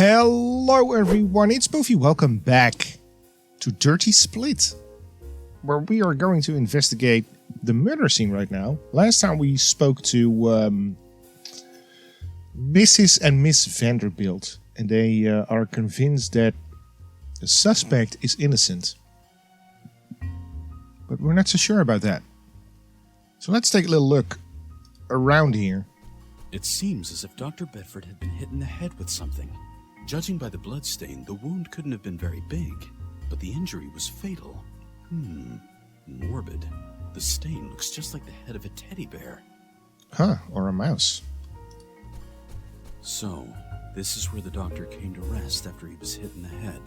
Hello everyone, it's Poofy. Welcome back to Dirty Split, where we are going to investigate the murder scene right now. Last time we spoke to Mrs. and Miss Vanderbilt, and they are convinced that the suspect is innocent. But we're not so sure about that. So let's take a little look around here. It seems as if Dr. Bedford had been hit in the head with something. Judging by the bloodstain, the wound couldn't have been very big, but the injury was fatal. Morbid. The stain looks just like the head of a teddy bear. Huh, or a mouse. So, this is where the doctor came to rest after he was hit in the head.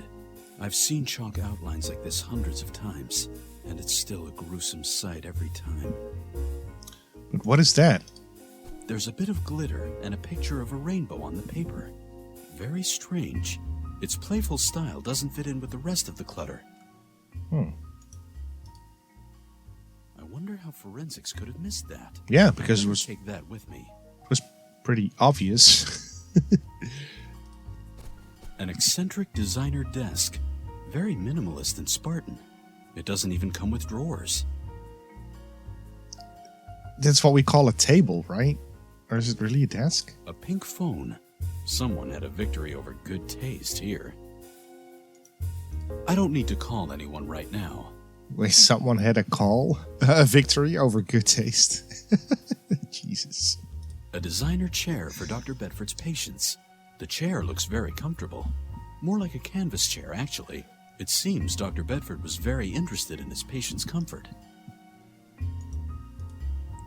I've seen chalk outlines like this hundreds of times, and it's still a gruesome sight every time. But what is that? There's a bit of glitter and a picture of a rainbow on the paper. Very strange. Its playful style doesn't fit in with the rest of the clutter. I wonder how forensics could have missed that. Yeah, because it was take that with me. pretty obvious. An eccentric designer desk. Very minimalist and Spartan. It doesn't even come with drawers. That's what we call a table, right? Or is it really a desk? A pink phone. Someone had a victory over good taste here. I don't need to call anyone right now. Wait, someone had a victory over good taste. Jesus. A designer chair for Dr. Bedford's patients. The chair looks very comfortable. More like a canvas chair, actually. It seems Dr. Bedford was very interested in his patient's comfort.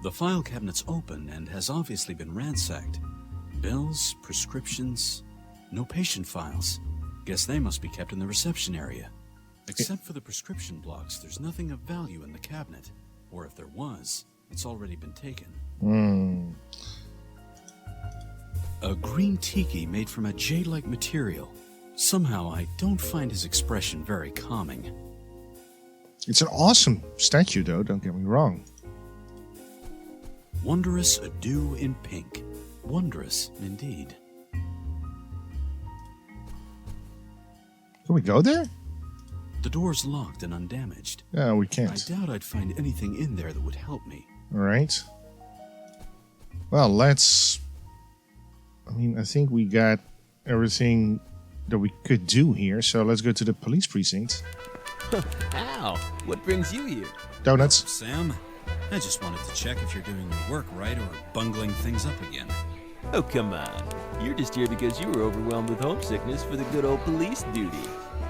The file cabinet's open and has obviously been ransacked. Bills, prescriptions, no patient files. Guess they must be kept in the reception area. Except for the prescription blocks, there's nothing of value in the cabinet. Or if there was, it's already been taken. A green tiki made from a jade-like material. Somehow I don't find his expression very calming. It's an awesome statue, though, don't get me wrong. Wondrous adieu in pink. Wondrous, indeed. Can we go there? The door's locked and undamaged. No, we can't. I doubt I'd find anything in there that would help me. All right. Well, I think we got everything that we could do here, so let's go to the police precinct. Al, what brings you here? Donuts. Sam, I just wanted to check if you're doing your work right or bungling things up again. Oh, come on. You're just here because you were overwhelmed with homesickness for the good old police duty.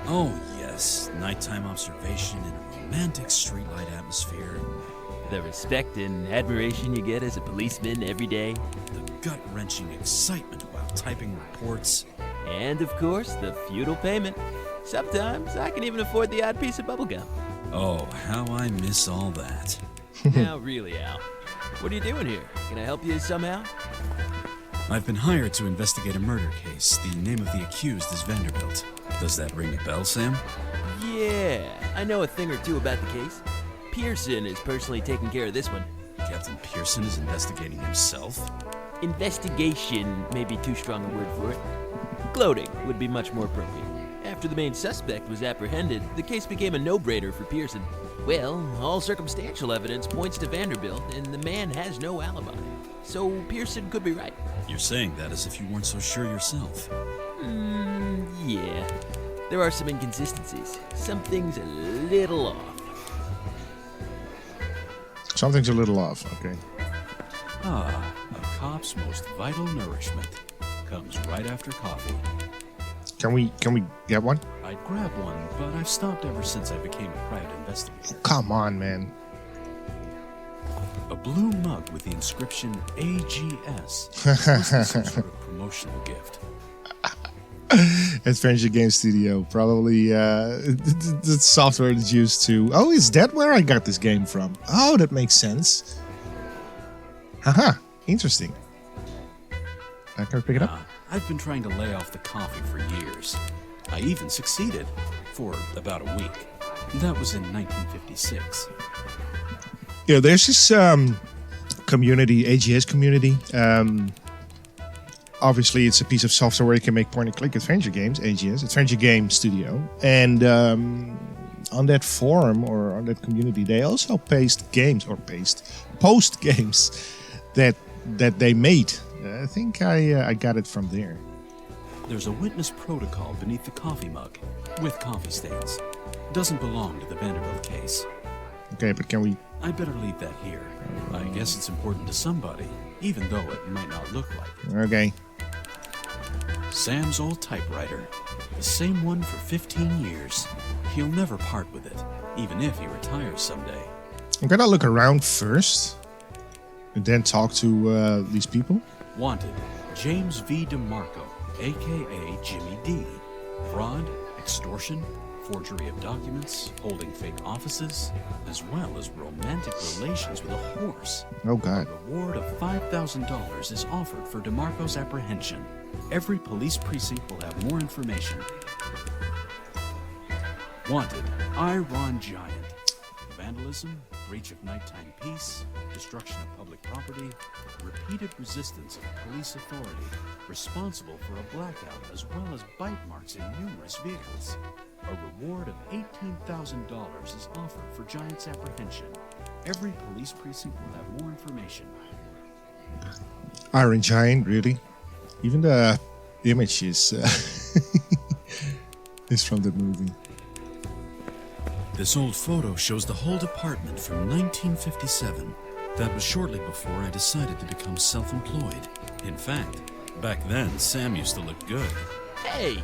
Oh, yes. Nighttime observation in a romantic streetlight atmosphere. The respect and admiration you get as a policeman every day. The gut-wrenching excitement while typing reports. And, of course, the feudal payment. Sometimes I can even afford the odd piece of bubblegum. Oh, how I miss all that. Now, really, Al. What are you doing here? Can I help you somehow? I've been hired to investigate a murder case. The name of the accused is Vanderbilt. Does that ring a bell, Sam? Yeah, I know a thing or two about the case. Pearson is personally taking care of this one. Captain Pearson is investigating himself? Investigation may be too strong a word for it. Gloating would be much more appropriate. After the main suspect was apprehended, the case became a no-brainer for Pearson. Well, all circumstantial evidence points to Vanderbilt, and the man has no alibi. So Pearson could be right. You're saying that as if you weren't so sure yourself. Yeah. There are some inconsistencies. Something's a little off. Something's a little off, okay. A cop's most vital nourishment comes right after coffee. Can we get one? I'd grab one, but I've stopped ever since I became a private investigator. Oh, come on, man. A blue mug with the inscription AGS. This is some sort of promotional gift. Adventure Game Studio, probably the software that's used to... Oh, is that where I got this game from? Oh, that makes sense. Haha, interesting. Can we pick it up? I've been trying to lay off the coffee for years. I even succeeded for about a week. That was in 1956. Yeah, there's this community, AGS community, obviously, it's a piece of software where you can make point-and-click adventure games, AGS, Adventure Game Studio. And on that forum or on that community, they also post games that they made. I think I got it from there. There's a witness protocol beneath the coffee mug, with coffee stains. Doesn't belong to the Vanderbilt case. Okay, but can we... I better leave that here. I guess it's important to somebody, even though it might not look like it. Okay. Sam's old typewriter. The same one for 15 years. He'll never part with it, even if he retires someday. I'm gonna look around first, and then talk to these people. Wanted, James V. DeMarco, a.k.a. Jimmy D. Fraud, extortion, forgery of documents, holding fake offices, as well as romantic relations with a horse. Oh, God. A reward of $5,000 is offered for DeMarco's apprehension. Every police precinct will have more information. Wanted, Ron Giant. Vandalism, breach of nighttime peace, destruction of public property, repeated resistance of police authority, responsible for a blackout as well as bite marks in numerous vehicles. A reward of $18,000 is offered for Giant's apprehension. Every police precinct will have more information. Iron Giant, really? Even the image is, is from the movie. This old photo shows the whole department from 1957. That was shortly before I decided to become self-employed. In fact, back then, Sam used to look good. Hey!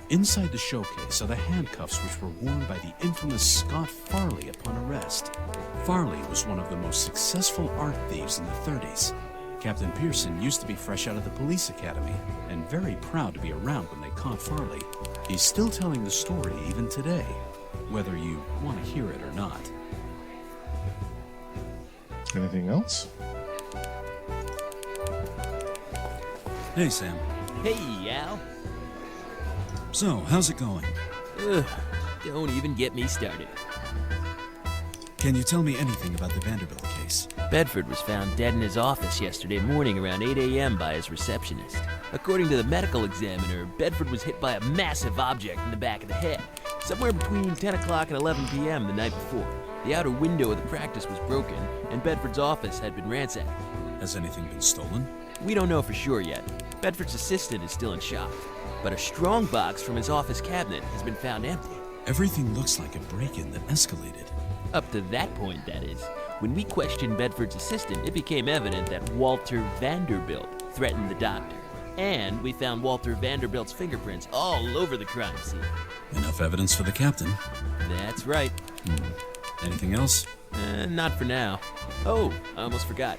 Inside the showcase are the handcuffs which were worn by the infamous Scott Farley upon arrest. Farley was one of the most successful art thieves in the 30s. Captain Pearson used to be fresh out of the police academy and very proud to be around when they caught Farley. He's still telling the story even today, whether you want to hear it or not. Anything else? Hey, Sam. Hey, Al. So, how's it going? Ugh, don't even get me started. Can you tell me anything about the Vanderbilt case? Bedford was found dead in his office yesterday morning around 8 a.m. by his receptionist. According to the medical examiner, Bedford was hit by a massive object in the back of the head, somewhere between 10 o'clock and 11 p.m. the night before. The outer window of the practice was broken, and Bedford's office had been ransacked. Has anything been stolen? We don't know for sure yet. Bedford's assistant is still in shock, but a strong box from his office cabinet has been found empty. Everything looks like a break-in that escalated. Up to that point, that is. When we questioned Bedford's assistant, it became evident that Walter Vanderbilt threatened the doctor. And we found Walter Vanderbilt's fingerprints all over the crime scene. Enough evidence for the captain. That's right. Anything else? Not for now. Oh, I almost forgot.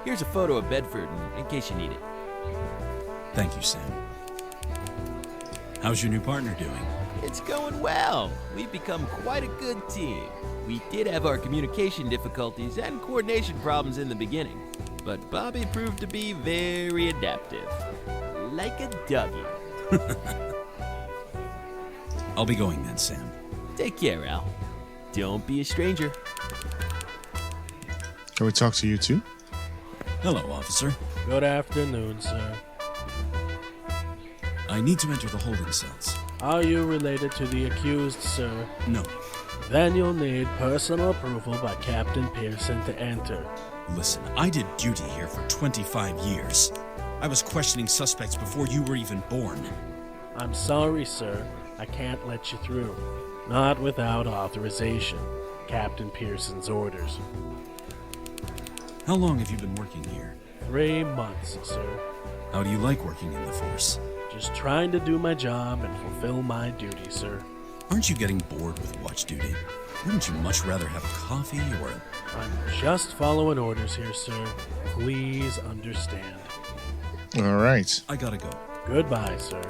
Here's a photo of Bedford in case you need it. Thank you, Sam. How's your new partner doing? It's going well. We've become quite a good team. We did have our communication difficulties and coordination problems in the beginning, but Bobby proved to be very adaptive. Like a doggy. I'll be going then, Sam. Take care, Al. Don't be a stranger. Can we talk to you too? Hello, officer. Good afternoon, sir. I need to enter the holding cells. Are you related to the accused, sir? No. Then you'll need personal approval by Captain Pearson to enter. Listen, I did duty here for 25 years. I was questioning suspects before you were even born. I'm sorry, sir. I can't let you through. Not without authorization. Captain Pearson's orders. How long have you been working here? 3 months, sir. How do you like working in the force? Just trying to do my job and fulfill my duty, sir. Aren't you getting bored with watch duty? Wouldn't you much rather have coffee or... I'm just following orders here, sir. Please understand. All right. I gotta go. Goodbye, sir.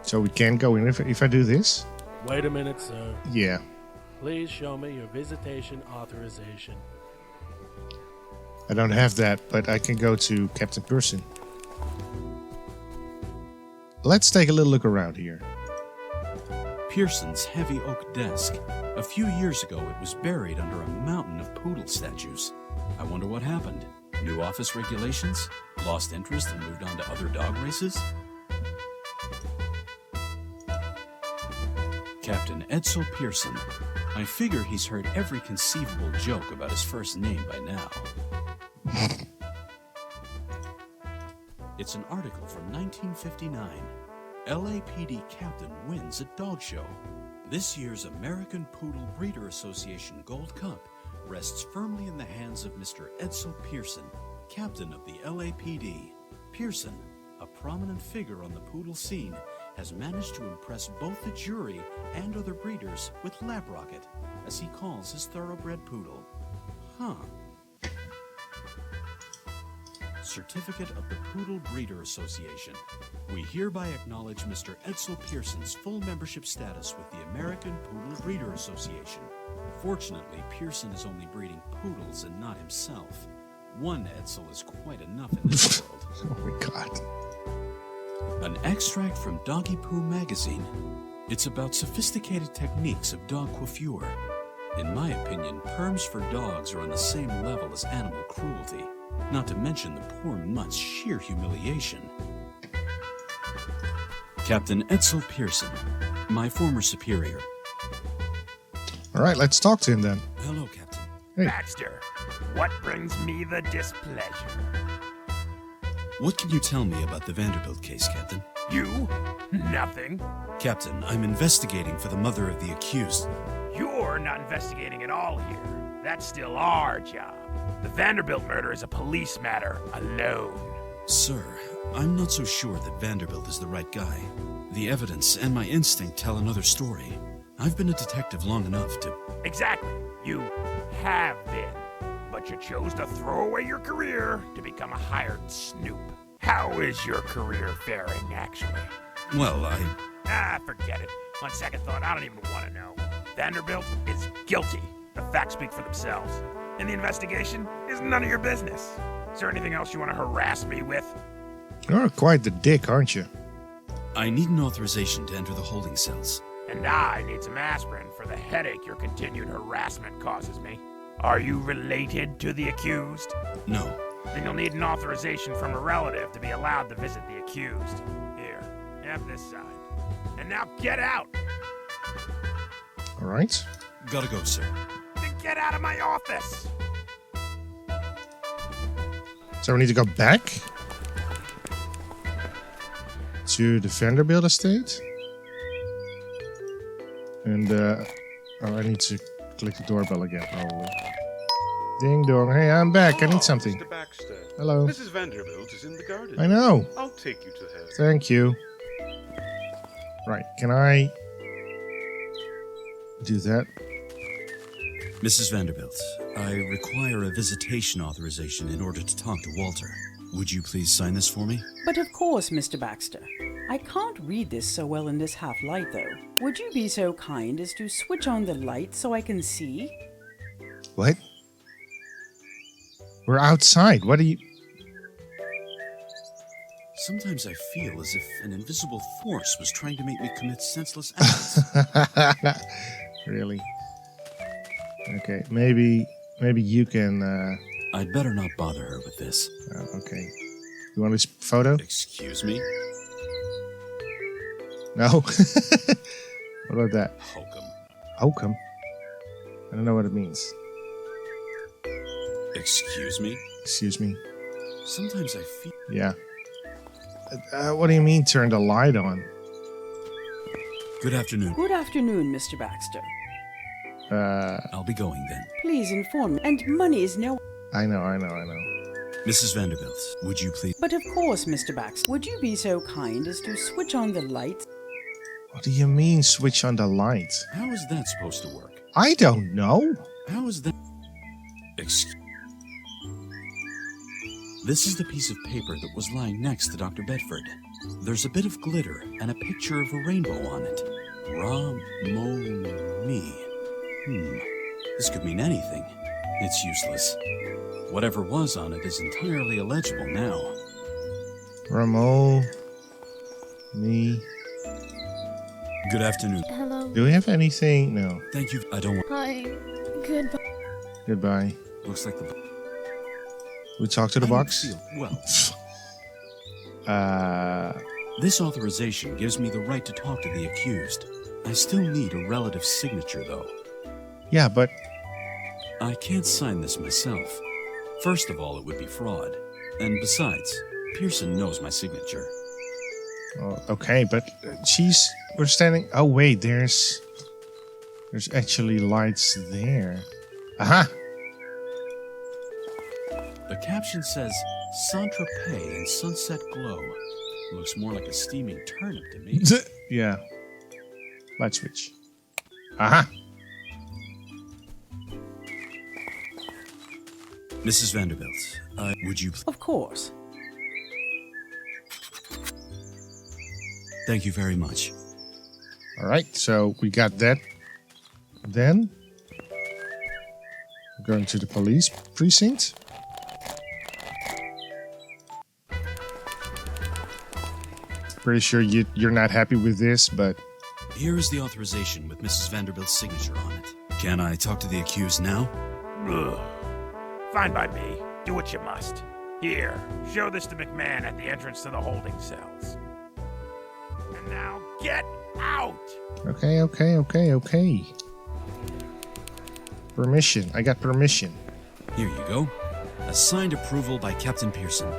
So we can't go in if I do this? Wait a minute, sir. Yeah. Please show me your visitation authorization. I don't have that, but I can go to Captain Pearson. Let's take a little look around here. Pearson's heavy oak desk. A few years ago, it was buried under a mountain of poodle statues. I wonder what happened. New office regulations? Lost interest and moved on to other dog races? Captain Edsel Pearson. I figure he's heard every conceivable joke about his first name by now. It's an article from 1959. LAPD captain wins at dog show. This year's American Poodle Breeder Association Gold Cup rests firmly in the hands of Mr. Edsel Pearson, captain of the LAPD. Pearson, a prominent figure on the poodle scene, has managed to impress both the jury and other breeders with Lab Rocket, as he calls his thoroughbred poodle. Huh. Certificate of the Poodle Breeder Association. We hereby acknowledge Mr. Edsel Pearson's full membership status with the American Poodle Breeder Association. Fortunately, Pearson is only breeding poodles and not himself. One Edsel is quite enough in this world. Oh my god. An extract from Doggy Poo magazine. It's about sophisticated techniques of dog coiffure. In my opinion, perms for dogs are on the same level as animal cruelty. Not to mention the poor mutt's sheer humiliation. Captain Edsel Pearson, my former superior. Alright, let's talk to him then. Hello, Captain. Hey. Baxter, what brings me the displeasure? What can you tell me about the Vanderbilt case, Captain? You? Nothing. Captain, I'm investigating for the mother of the accused. You're not investigating at all here. That's still our job. The Vanderbilt murder is a police matter alone. Sir, I'm not so sure that Vanderbilt is the right guy. The evidence and my instinct tell another story. I've been a detective long enough to... Exactly. You have been. But you chose to throw away your career to become a hired snoop. How is your career faring, actually? Well, Forget it. On second thought, I don't even want to know. Vanderbilt is guilty. The facts speak for themselves. And the investigation is none of your business. Is there anything else you want to harass me with? You're quite the dick, aren't you? I need an authorization to enter the holding cells. And I need some aspirin for the headache your continued harassment causes me. Are you related to the accused? No. Then you'll need an authorization from a relative to be allowed to visit the accused. Here, have this side. And now get out! Alright. Gotta go, sir. Then get out of my office! So we need to go back to the Vanderbilt estate. And, I need to click the doorbell again, probably. Ding dong. Hey, I'm back. I need something. Mr. Baxter. Hello. Mrs. Vanderbilt is in the garden. I know. I'll take you to her. Thank you. Right. Can I do that? Mrs. Vanderbilt, I require a visitation authorization in order to talk to Walter. Would you please sign this for me? But of course, Mr. Baxter. I can't read this so well in this half-light, though. Would you be so kind as to switch on the light so I can see? What? We're outside. What are you... Sometimes I feel as if an invisible force was trying to make me commit senseless acts. Really? Okay, maybe you can... I'd better not bother her with this. Okay. You want this photo? Excuse me? No. What about that? Hokum. Hokum? I don't know what it means. Excuse me? Excuse me. Sometimes I feel... Yeah. What do you mean turn the light on? Good afternoon. Good afternoon, Mr. Baxter. I'll be going then. Please inform me. And money is no... I know. Mrs. Vanderbilt, would you please... But of course, Mr. Baxter. Would you be so kind as to switch on the light? What do you mean switch on the light? How is that supposed to work? I don't know. How is that... This is the piece of paper that was lying next to Dr. Bedford. There's a bit of glitter and a picture of a rainbow on it. Ra-mo-me. This could mean anything. It's useless. Whatever was on it is entirely illegible now. Ramo... Me... Good afternoon. Hello. Do we have anything? No. Thank you. I don't want... Hi. Goodbye. Goodbye. Looks like the... We talk to the I don't box. feel well. Uh, This authorization gives me the right to talk to the accused. I still need a relative's signature, though. yeah, but I can't sign this myself. First of all, it would be fraud. And besides, Pearson knows my signature. okay, but we're standing. Oh wait, there's actually lights there. Aha! The caption says, Saint-Tropez and Sunset Glow. Looks more like a steaming turnip to me. Yeah. Light switch. Aha! Mrs. Vanderbilt, would you... Of course. Thank you very much. All right, so we got that. Then we're going to the police precinct. Pretty sure you're not happy with this, but Here is the authorization with Mrs. Vanderbilt's signature on it. Can I talk to the accused now? Ugh. Fine by me. Do what you must. Here, show this to McMahon at the entrance to the holding cells. And now get out! okay. Permission. I got permission. Here you go. A signed approval by Captain Pearson.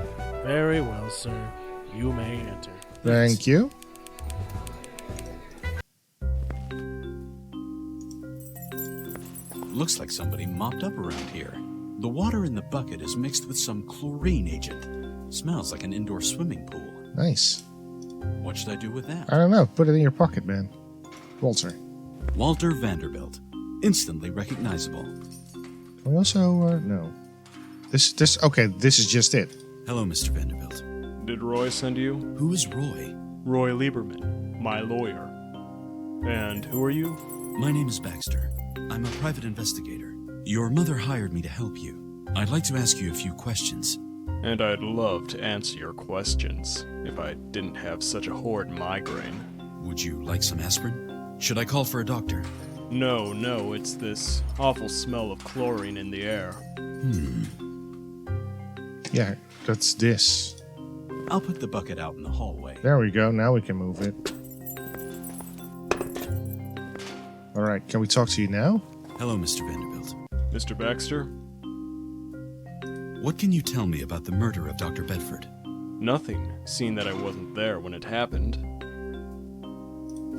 Very well, sir. You may enter. Thank you. Looks like somebody mopped up around here. The water in the bucket is mixed with some chlorine agent. Smells like an indoor swimming pool. Nice. What should I do with that? I don't know. Put it in your pocket, man. Walter. Walter Vanderbilt. Instantly recognizable. Can we also no. Okay, this is just it. Hello, Mr. Vanderbilt. Did Roy send you? Who is Roy? Roy Lieberman, my lawyer. And who are you? My name is Baxter. I'm a private investigator. Your mother hired me to help you. I'd like to ask you a few questions. And I'd love to answer your questions if I didn't have such a horrid migraine. Would you like some aspirin? Should I call for a doctor? No, it's this awful smell of chlorine in the air. Yeah, that's this. I'll put the bucket out in the hallway. There we go. Now we can move it. All right, can we talk to you now? Hello, Mr. Vanderbilt. Mr. Baxter? What can you tell me about the murder of Dr. Bedford? Nothing, seeing that I wasn't there when it happened.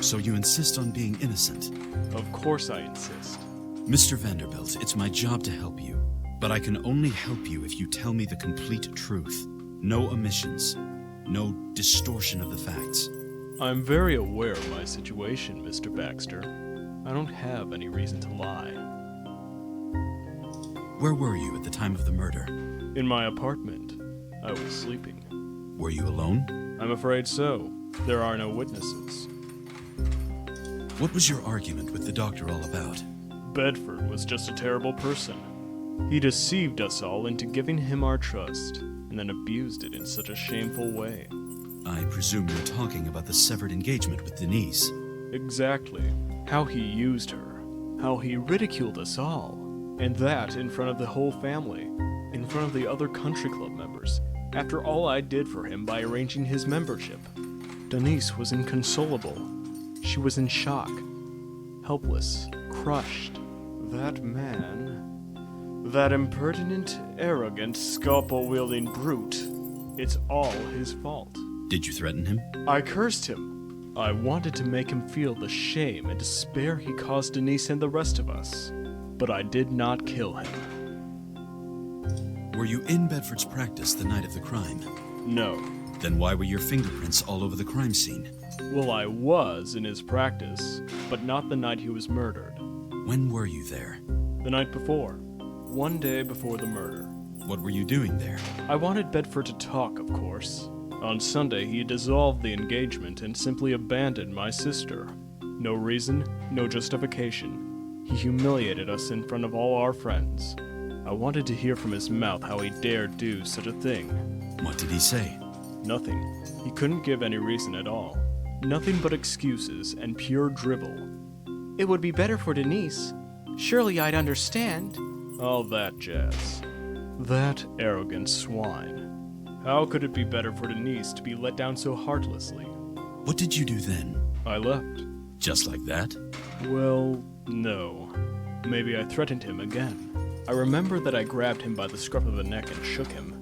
So you insist on being innocent? Of course I insist. Mr. Vanderbilt, it's my job to help you. But I can only help you if you tell me the complete truth. No omissions. No distortion of the facts. I'm very aware of my situation, Mr. Baxter. I don't have any reason to lie. Where were you at the time of the murder? In my apartment. I was sleeping. Were you alone? I'm afraid so. There are no witnesses. What was your argument with the doctor all about? Bedford was just a terrible person. He deceived us all into giving him our trust, and then abused it in such a shameful way. I presume you're talking about the severed engagement with Denise. Exactly. How he used her. How he ridiculed us all. And that in front of the whole family. In front of the other country club members. After all I did for him by arranging his membership. Denise was inconsolable. She was in shock. Helpless. Crushed. That man... That impertinent, arrogant, scalpel-wielding brute. It's all his fault. Did you threaten him? I cursed him. I wanted to make him feel the shame and despair he caused Denise and the rest of us. But I did not kill him. Were you in Bedford's practice the night of the crime? No. Then why were your fingerprints all over the crime scene? Well, I was in his practice, but not the night he was murdered. When were you there? The night before. One day before the murder. What were you doing there? I wanted Bedford to talk, of course. On Sunday, he dissolved the engagement and simply abandoned my sister. No reason, no justification. He humiliated us in front of all our friends. I wanted to hear from his mouth how he dared do such a thing. What did he say? Nothing. He couldn't give any reason at all. Nothing but excuses and pure drivel. It would be better for Denise. Surely I'd understand. All that jazz. That arrogant swine. How could it be better for Denise to be let down so heartlessly? What did you do then? I left. Just like that? Well, no. Maybe I threatened him again. I remember that I grabbed him by the scruff of the neck and shook him.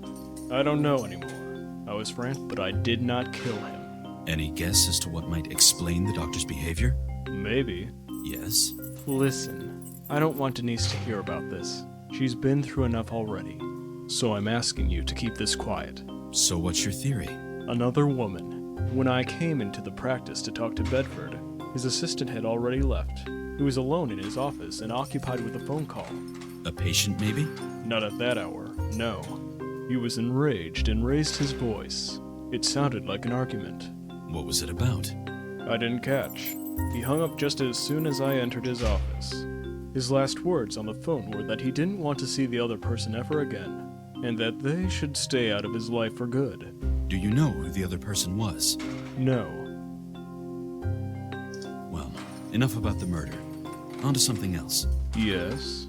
I don't know anymore. I was frantic, but I did not kill him. Any guess as to what might explain the doctor's behavior? Maybe. Yes? Listen, I don't want Denise to hear about this. She's been through enough already. So I'm asking you to keep this quiet. So what's your theory? Another woman. When I came into the practice to talk to Bedford, his assistant had already left. He was alone in his office and occupied with a phone call. A patient, maybe? Not at that hour, no. He was enraged and raised his voice. It sounded like an argument. What was it about? I didn't catch. He hung up just as soon as I entered his office. His last words on the phone were that he didn't want to see the other person ever again, and that they should stay out of his life for good. Do you know who the other person was? No. Well, enough about the murder. On to something else. Yes?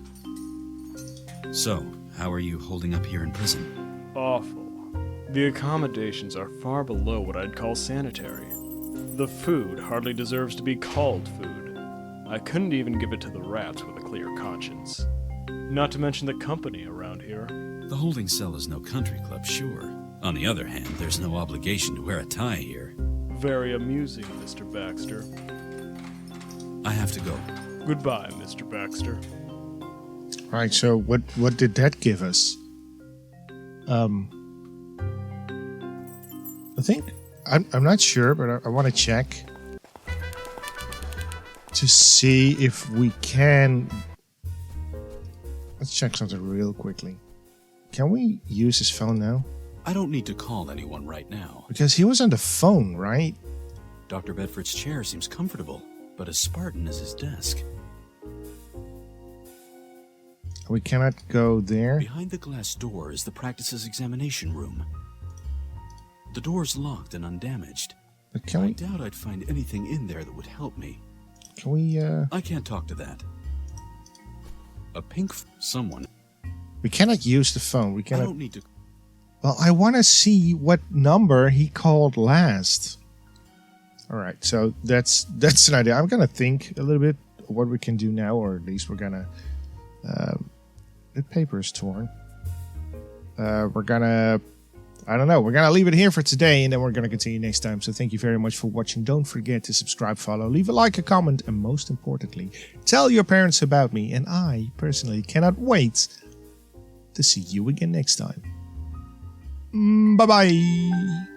So, how are you holding up here in prison? Awful. The accommodations are far below what I'd call sanitary. The food hardly deserves to be called food. I couldn't even give it to the rats with a clear conscience. Not to mention the company around here. The holding cell is no country club, sure. On the other hand, there's no obligation to wear a tie here. Very amusing, Mr. Baxter. I have to go. Goodbye, Mr. Baxter. Right, so what did that give us? I think I'm not sure, but I want to check to see if we can. Let's check something real quickly. Can we use his phone now? I don't need to call anyone right now. Because he was on the phone, right? Dr. Bedford's chair seems comfortable, but as Spartan as his desk. We cannot go there. Behind the glass door is the practice's examination room. The door's locked and undamaged. But can I we? doubt I'd find anything in there that would help me. Can we? I can't talk to that. A pink someone. We cannot use the phone. We I cannot. don't need to. Well, I want to see what number he called last. All right, so that's an idea. I'm gonna think a little bit what we can do now, or at least we're gonna. The paper is torn. We're gonna. I don't know. We're gonna leave it here for today, and then we're gonna continue next time. So thank you very much for watching. Don't forget to subscribe, follow, leave a like, a comment, and most importantly, tell your parents about me. And I personally cannot wait to see you again next time. Bye bye.